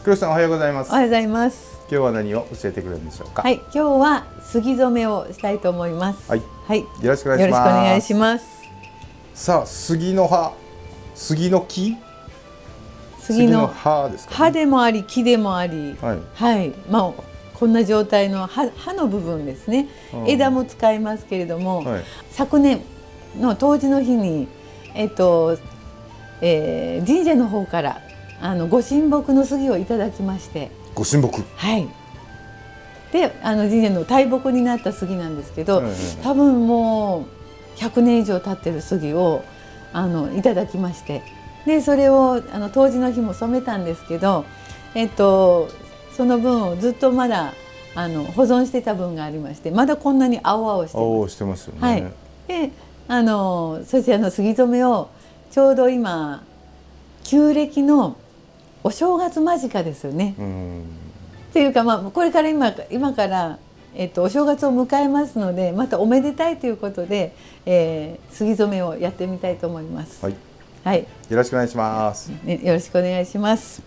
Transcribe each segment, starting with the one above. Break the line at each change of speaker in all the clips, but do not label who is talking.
黒木さんおはようございます。
おはようございます。
今日は何を教えてくれるんでしょうか。
はい、今日は杉染めをしたいと思います。
はい、
はい、
よろしくお願いします。
よろしくお願いします。
さあ、杉の葉、杉の木、
杉の
葉ですかね。
葉でもあり木でもあり、
はい、
はい、まあこんな状態の葉の部分ですね。枝も使いますけれども、
はい、
昨年の冬至の日に神社の方からご神木の杉をいただきまして。
ご神木。
はい。で、神社の大木になった杉なんですけど、多分もう100年以上経ってる杉をいただきまして、でそれを冬至の日も染めたんですけど、その分をずっとまだ保存してた分がありまして、まだこんなに青々してます。
青してますよね。
はい。で、そして杉染めをちょうど今旧暦のお正月間近ですよね。っていうか、まあこれから今から、お正月を迎えますので、またおめでたいということで、杉染めをやってみたいと思います。
はい。
はい。
よろしくお願いします。
ね、よろしくお願いします。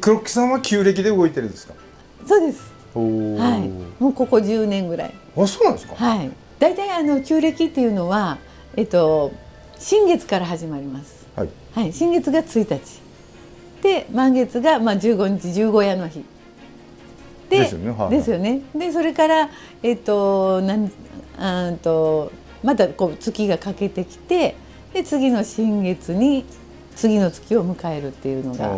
黒木さんは旧暦で動いてるんですか。
そうです。
はい。
もうここ10年ぐらい。
あ、そうなんですか。
はい。だいたい旧暦っていうのは新月から始まります。
はい。
はい。新月が1日。で満月が15日十五夜の日。
ですよね。はい。
ですよね。でそれからまたこう月が欠けてきて、で次の新月に次の月を迎えるっていうのが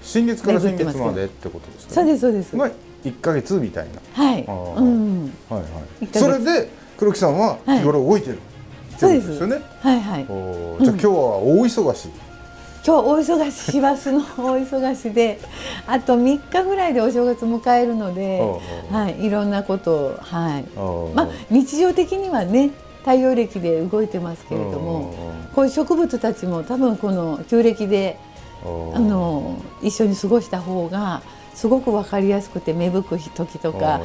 新月から新月までってことですか。
そうですそうです。
まあ1ヶ月みたいな。
はい。
はいはい。それで黒木さんは日頃動いてる。
そうです
よね。
はいはい。
じゃあ今日は大忙しい。
今日大忙し、師走の大忙しで、あと3日ぐらいでお正月迎えるので、はい、いろんなことを、はい、まあ日常的にはね太陽暦で動いてますけれども、こういう植物たちも多分この旧暦で一緒に過ごした方がすごく分かりやすくて、芽吹く時とか、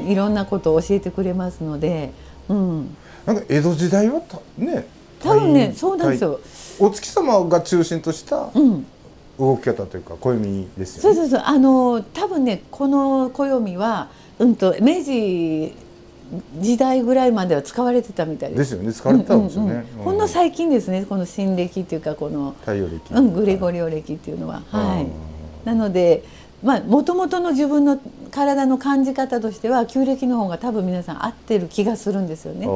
いろんなことを教えてくれますので、
なんか江戸時代はね、
多分ね、そうなんですよ。
お月様が中心とした動き方というか暦ですよね。
そうそうそう、多分ね、この暦は明治時代ぐらいまでは使われてたみたいです。
ですよね、使われてたんですよね。
ほんの最近ですね、この新暦っていうかこの
太陽暦、
グレゴリオ暦っていうのは、はい。なので、まあ元々の自分の体の感じ方としては旧暦の方が多分皆さん合ってる気がするんですよね。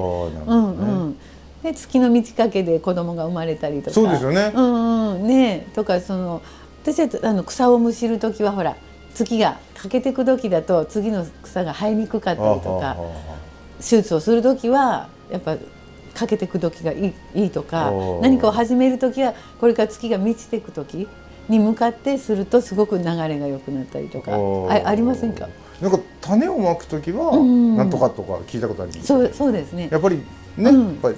で月の満ち欠けで子供が生まれたりとか、
そうですよね。
ねとか、私は草をむしる時はほら月が欠けてく時だと次の草が生えにくかったりとか、手術をする時はやっぱ欠けてく時がいいとか、何かを始める時はこれから月が満ちていく時に向かってするとすごく流れが良くなったりとか、ありませんか。
なんか種をまく時はなんとかとか聞いたことあります。
そうですね。
やっぱりね、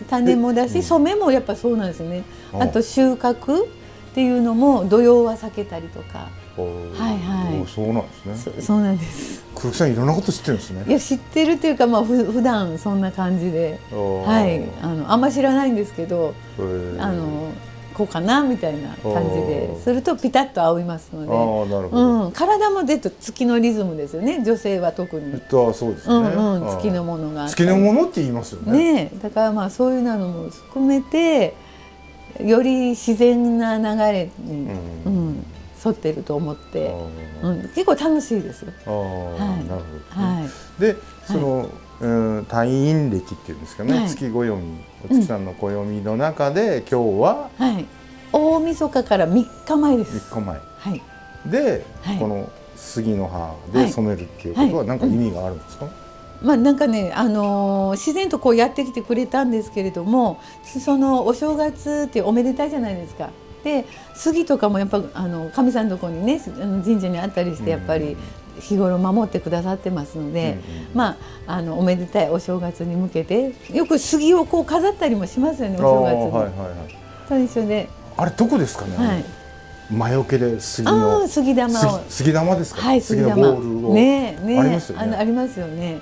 種もだし染めもやっぱそうなんですよね。あと収穫っていうのも土曜は避けたりとか。はいはい。
そうなんですね。
そうなんです。
黒木さんいろんなこと知ってるんですね。
いや知ってるっていうか、まあ普段そんな感じで、はい、あんま知らないんですけど、こうかなみたいな感じでするとピタッと合いますので、体も月のリズムですよね。女性は特に。
そうですね。
月のものが。
月のものって言いますよね。
ね、だからまあそういうのも含めてより自然な流れに沿ってると思って、結構楽しいですよ。
なるほど。で、その太陰暦っていうんですかね、月暦、お月さんの暦の中で今日は
大晦日から3日前です。
3日前。で、この杉の葉で染めるっていうことは何か意味があるんですか。
まあなんかね、自然とこうやってきてくれたんですけれども、そのお正月っておめでたいじゃないですか。で杉とかもやっぱ神さんのとこにね、神社にあったりしてやっぱり日頃守ってくださってますので、まあおめでたいお正月に向けてよく杉をこう飾ったりもしますよね、お正月に。そうですよね。
あれどこですかね。魔除けで杉の
杉玉を、
杉玉ですか。
杉玉
ボールを
ね
ありますよね。
ありますよね。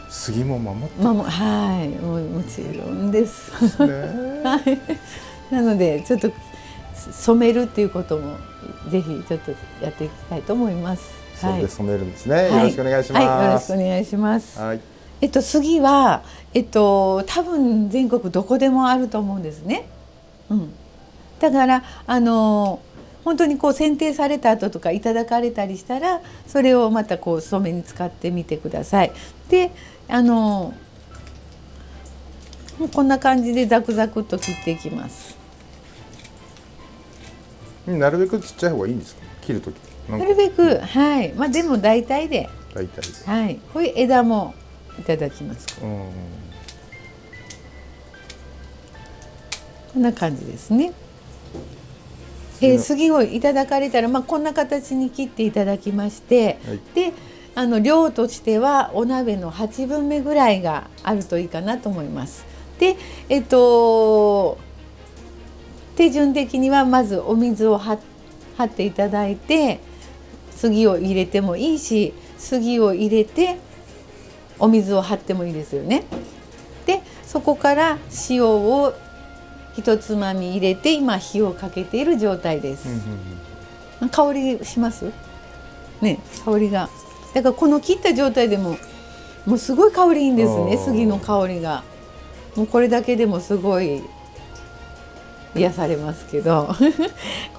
杉も守って、
はい、もちろんです。はい。なのでちょっと染めるっていうこともぜひちょっとやっていきたいと思います。
それで染めるんですね。よろしくお願いします。
はい、よろしくお願いします。
はい。
杉は多分全国どこでもあると思うんですね。だから本当にこう剪定された後とかいただかれたりしたら、それをまたこう染めに使ってみてください。でもうこんな感じでザクザクっと切っていきます。
なるべくちっちゃい方がいいんですか、切るとき。
なるべく、はい。まあでも大体で。
大体で。
はい。こういう枝もいただきます。こんな感じですね。杉をいただかれたら、こんな形に切っていただきまして、はい、で量としてはお鍋の8分目ぐらいがあるといいかなと思います。で手順的にはまずお水を張っていただいて、杉を入れてもいいし、杉を入れてお水を張ってもいいですよね。でそこから塩を一つまみ入れて今火をかけている状態です。香りしますね。香りがだからこの切った状態でもうすごい香りいいんですね。杉の香りがもうこれだけでもすごい癒されますけどこ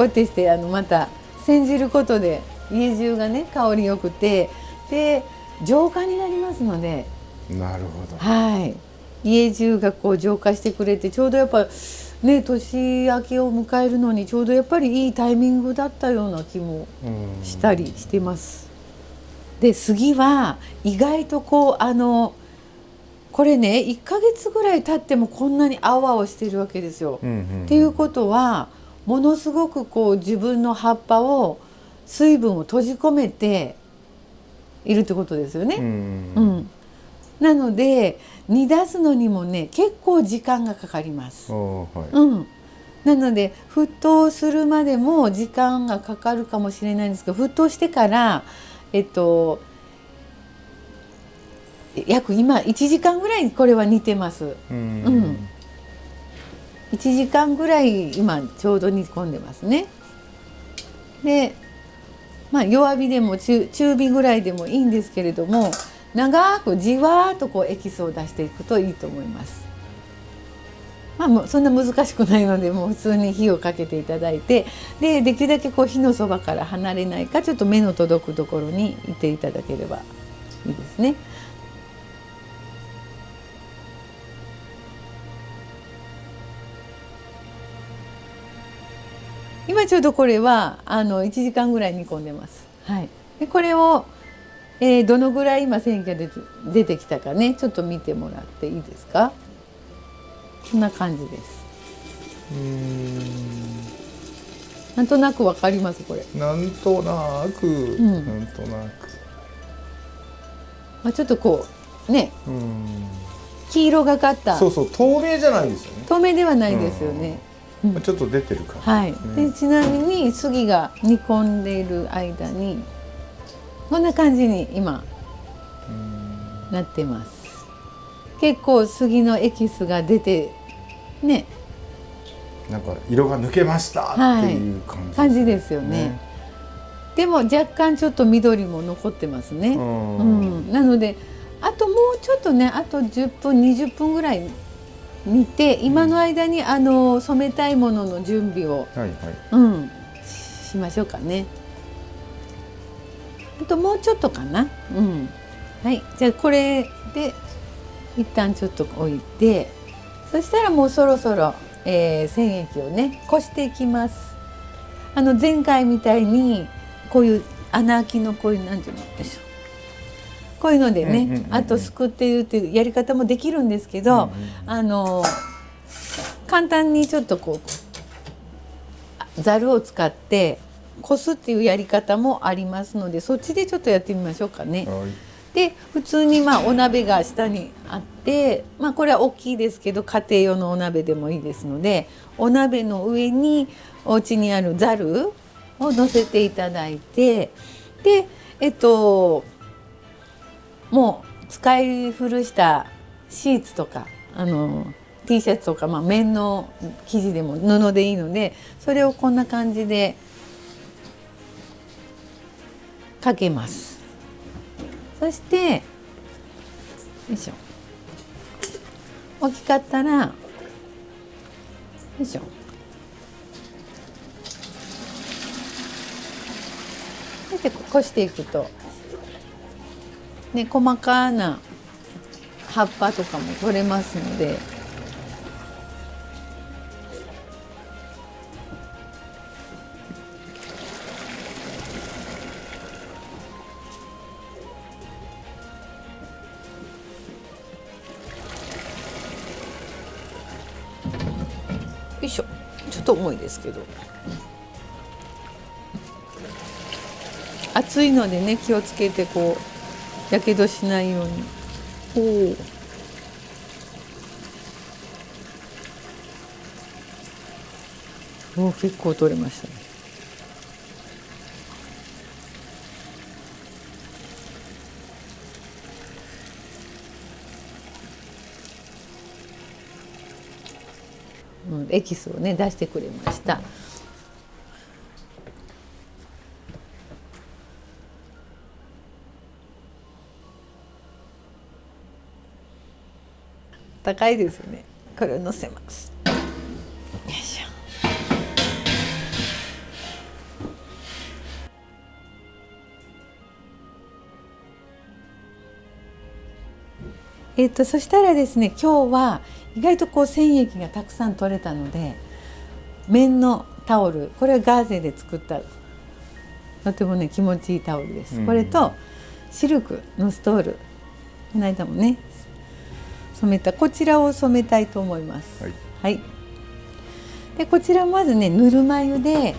うやってしてまた煎じることで家中がね香りよくて、で浄化になりますので。
なるほど。
はい。家中がこう浄化してくれて、ちょうどやっぱね年明けを迎えるのにちょうどやっぱりいいタイミングだったような気もしたりしてます。で杉は意外とこうこれね1ヶ月ぐらい経ってもこんなに青々してるわけですよ。っていうことはものすごくこう自分の葉っぱを水分を閉じ込めているってことですよね。なので煮出すのにもね結構時間がかかります。なので沸騰するまでも時間がかかるかもしれないんですけど、沸騰してから約今1時間ぐらいこれは煮てます。1時間ぐらい今ちょうど煮込んでますね。で弱火でも中火ぐらいでもいいんですけれども、長くじわーっとこうエキスを出していくといいと思います。もうそんな難しくないので、もう普通に火をかけていただいて、できるだけこう火のそばから離れないか、ちょっと目の届くところにいていただければいいですね。今ちょうどこれは1時間ぐらい煮込んでます。はい、でこれを、どのぐらい今繊維が出てきたかね、ちょっと見てもらっていいですか。こんな感じです。なんとなくわかりますこれ。
なんとなく、なんとなく。
ちょっとこうね、黄色がかった。
そうそう、透明じゃないですよね。
透明ではないですよね。
ちょっと出てるから、
はい。でちなみに杉が煮込んでいる間にこんな感じに今なってます。結構杉のエキスが出てね、
なんか色が抜けましたっていう感じ
ですよね。でも若干ちょっと緑も残ってますね。なのであともうちょっとね、あと10分20分ぐらい煮て、今の間に染めたいものの準備を、しましょうかね。あともうちょっとかな。はい、じゃあこれで一旦ちょっと置いて、そしたらもうそろそろ、染液をねこしていきます。前回みたいにこういう穴あきのこういうなんていうのでしょう、こういうのでね、あとすくっていうっていうやり方もできるんですけど、簡単にちょっとこうざるを使ってこすっていうやり方もありますので、そっちでちょっとやってみましょうかね。で普通にお鍋が下にあって、これは大きいですけど家庭用のお鍋でもいいですので、お鍋の上にお家にあるざるを乗せていただいて、でもう使い古したシーツとかT シャツとか、綿の生地でも布でいいので、それをこんな感じでかけます。そしてよいしょ、大きかったらよいしょ、そしてこしていくと、ね、細かな葉っぱとかも取れますので、よいしょ、ちょっと重いですけど、熱いのでね、気をつけてこうやけどしないように。おお、結構取れましたね。エキスをね出してくれました。高いですね。これをのせます。よいしょ。そしたらですね、今日は意外とこう染液がたくさん取れたので、綿のタオル、これはガーゼで作ったとてもね気持ちいいタオルです。これとシルクのストール、この間もね染めた、こちらを染めたいと思います。はい、はい、でこちらまずねぬるま湯で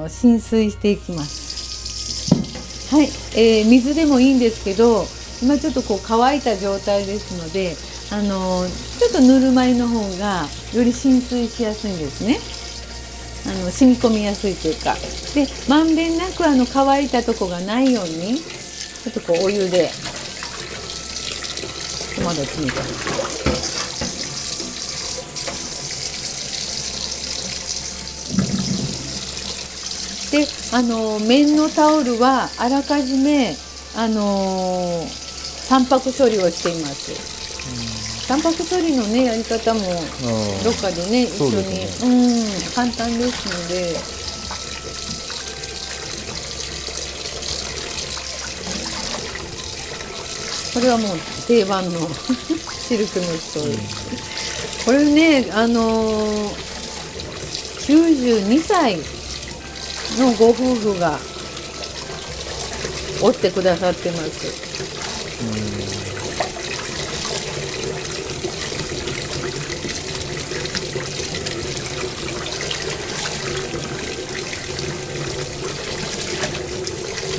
浸水していきます。はい、水でもいいんですけど、今ちょっとこう乾いた状態ですので、ちょっとぬるま湯の方がより浸水しやすいんですね。染み込みやすいというか、でまんべんなく乾いたとこがないようにちょっとこうお湯でまだついた。で綿のタオルはあらかじめタンパク処理をしています。タンパク処理のねやり方もどっかでね一緒に、簡単ですので。これはもう定番のシルクのストール。これね92歳のご夫婦が織ってくださってます。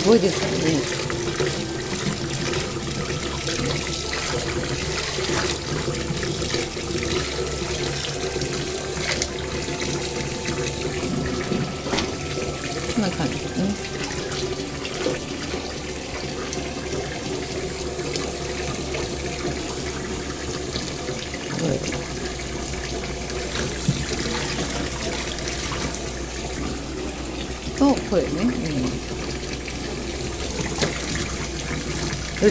すごいですよね。こんな感じですね。とこれね、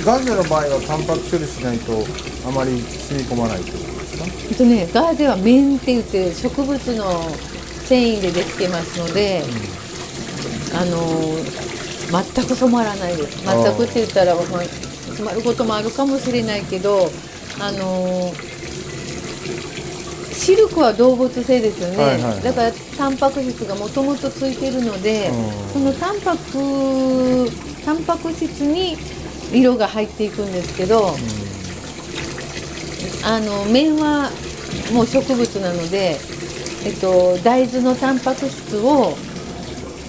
ガーゼの場合はタンパク処理しないとあまり染み込まないということですか？
ガーゼは綿って言って植物の繊維でできてますので、全く染まらないです。全くって言ったら染まることもあるかもしれないけど、シルクは動物性ですよね。だからタンパク質がもともとついてるので、そのタンパク質に色が入っていくんですけど、綿はもう植物なので、大豆のタンパク質を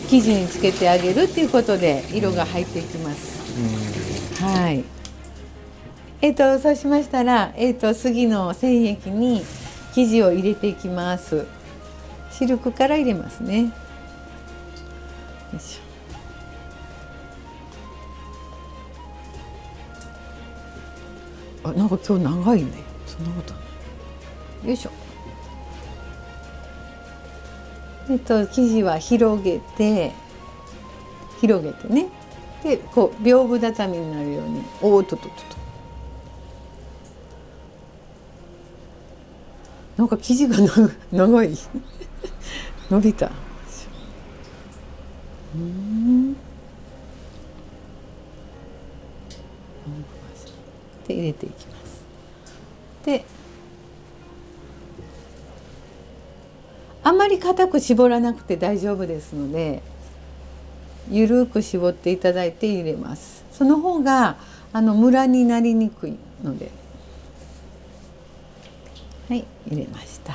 生地につけてあげるっていうことで色が入っていきます。はい。そうしましたら、次の染液に生地を入れていきます。シルクから入れますね。よいしょ。なんか今日長いね。そんなことない。よいしょ。生地は広げてね。でこう屏風畳になるように、おーっとっとっと、なんか生地が長い伸びた。で入れていきます。であんまり固く絞らなくて大丈夫ですので、ゆるく絞っていただいて入れます。その方がムラになりにくいので。はい、入れました。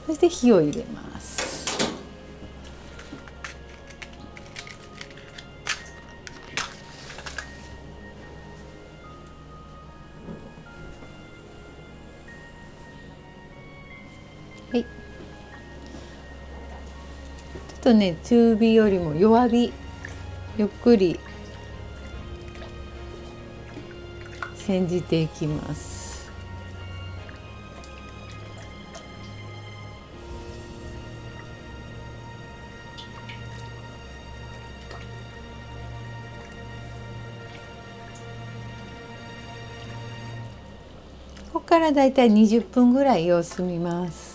そして火を入れます。はい、ちょっとね、中火よりも弱火、ゆっくり煎じていきます。ここからだいたい20分ぐらい様子見ます。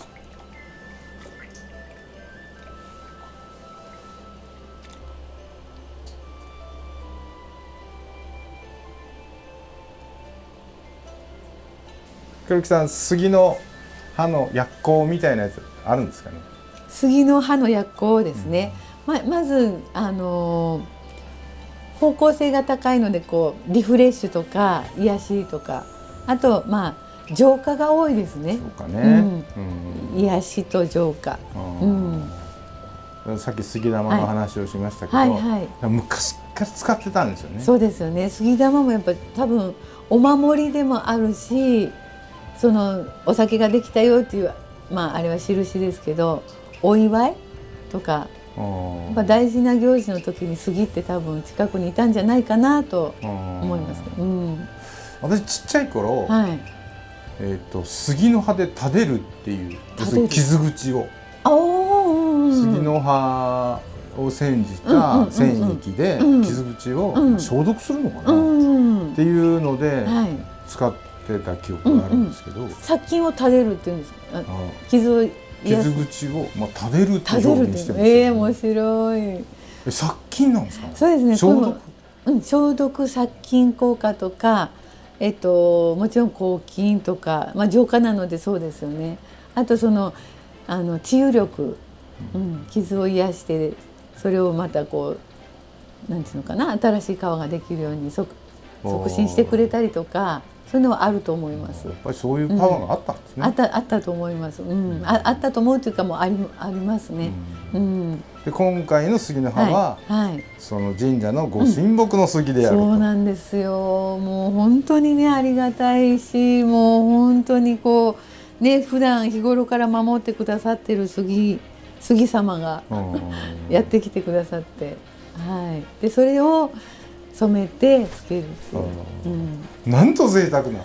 黒木さん、杉の葉の薬効みたいなやつあるんですかね。
杉の葉の薬効ですね。まず方向性が高いので、こうリフレッシュとか癒しとか、あと浄化が多いですね。
そうかね。
癒しと浄化。
さっき杉玉の話をしましたけど、昔から使ってたんですよね。
そうですよね。杉玉もやっぱ多分お守りでもあるし、そのお酒ができたよっていう、あれは印ですけど、お祝いとかやっぱ大事な行事の時に杉って多分近くにいたんじゃないかなと思います。
私ちっちゃい頃、杉の葉で立てるっていう、傷口を杉の葉を煎じた染液で傷口を消毒するのかなっていうので使ってた記憶があるんですけど、
殺菌を立てるっていうんですか。傷
口を立てるって表現してます。
面白い。
殺菌なんですか。
そうですね。
消毒。
消毒殺菌効果とか、もちろん抗菌とか、浄化なのでそうですよね。あとその治癒力、傷を癒して、それをまたこうなんていうのかな、新しい皮ができるように促進してくれたりとか、そういうのはあると思います。
やっぱりそういうパワーがあったんですね。
あったと思います。あったと思うというか、もうありますね。
で今回の杉の葉は、その神社のご神木の杉であると。
そうなんですよ。もう本当にね、ありがたいし、もう本当にこうね、普段日頃から守ってくださってる杉様がやってきてくださって、でそれを染めてつけるっていう、
なんと贅沢な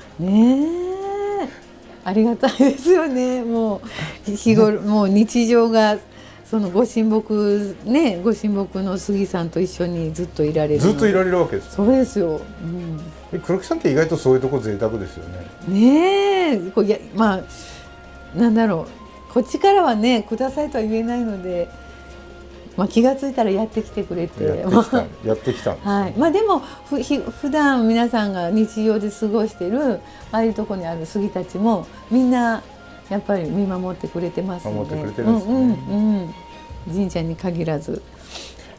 ありがたいですよね。もう日頃もう日常がそのご神木の杉さんと一緒にずっといられる
わけです。
そうですよ。
黒木さんって意外とそういうとこ贅沢ですよね。
なんだろう、こっちからはね、くださいとは言えないので、気がついたらやってきてくれて、
やってきたんです。
でも普段皆さんが日常で過ごしているああいうところにある杉たちもみんなやっぱり見守ってくれてますので、神社に限らず。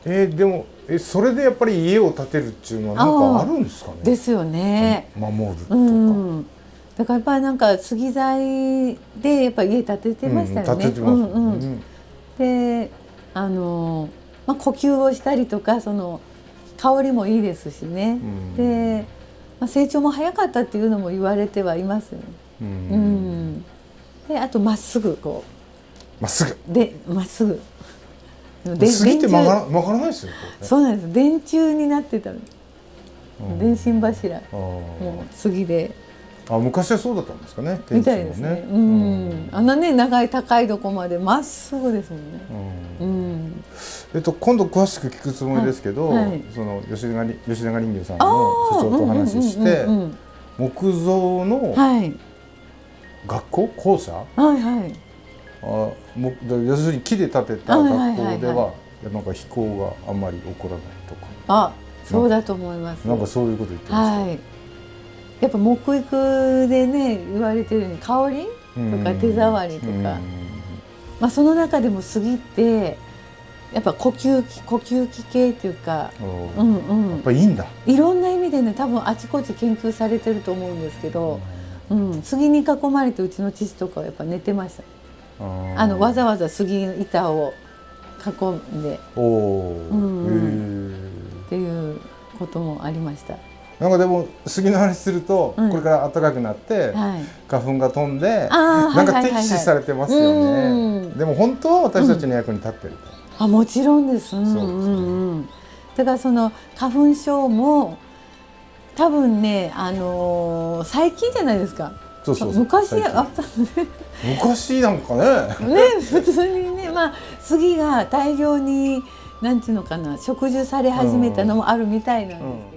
でもそれでやっぱり家を建てるっていうのは何かあるんですかね。
ですよね。
守るとか。
だからやっぱりなんか杉材でやっぱり家建ててましたよね。で呼吸をしたりとか、その香りもいいですしね。で、成長も早かったっていうのも言われてはいますよね。であとまっすぐこうまっすぐ
杉って曲がらないですよね。
そうなんです。電柱になってたの。電信柱もう杉で
あ、昔はそうだったんですかね。
みたいですね。うん、あんなね長い高いとこまでまっすぐですもんね。うん。
今度詳しく聞くつもりですけど、その吉永林業さんの所長とお話しして、木造の学校校舎、はいはい。要するに木で建てた学校ではなんか飛行があんまり起こらないとか。
あ、そうだと思います。
なんかそういうこと言ってました。はい。
やっぱ木育でね言われてるように香りとか手触りとか、まあその中でも杉ってやっぱ呼吸器系っていうか、
やっぱいいんだ。
いろんな意味でね多分あちこち研究されてると思うんですけど、杉に囲まれてうちの父とかはやっぱ寝てました。わざわざ杉の板を囲んで、っていうこともありました。
なんかでも杉の話すると、これから暖かくなって、花粉が飛んで、なんか敵視されてますよね。でも本当は私たちの役に立ってると。
もちろんです。だからその花粉症も多分ね、最近じゃないですか。昔あったんで。
昔なんかね。
普通にね、まあ杉が大量になんていうのかな、植樹され始めたのもあるみたいなんです。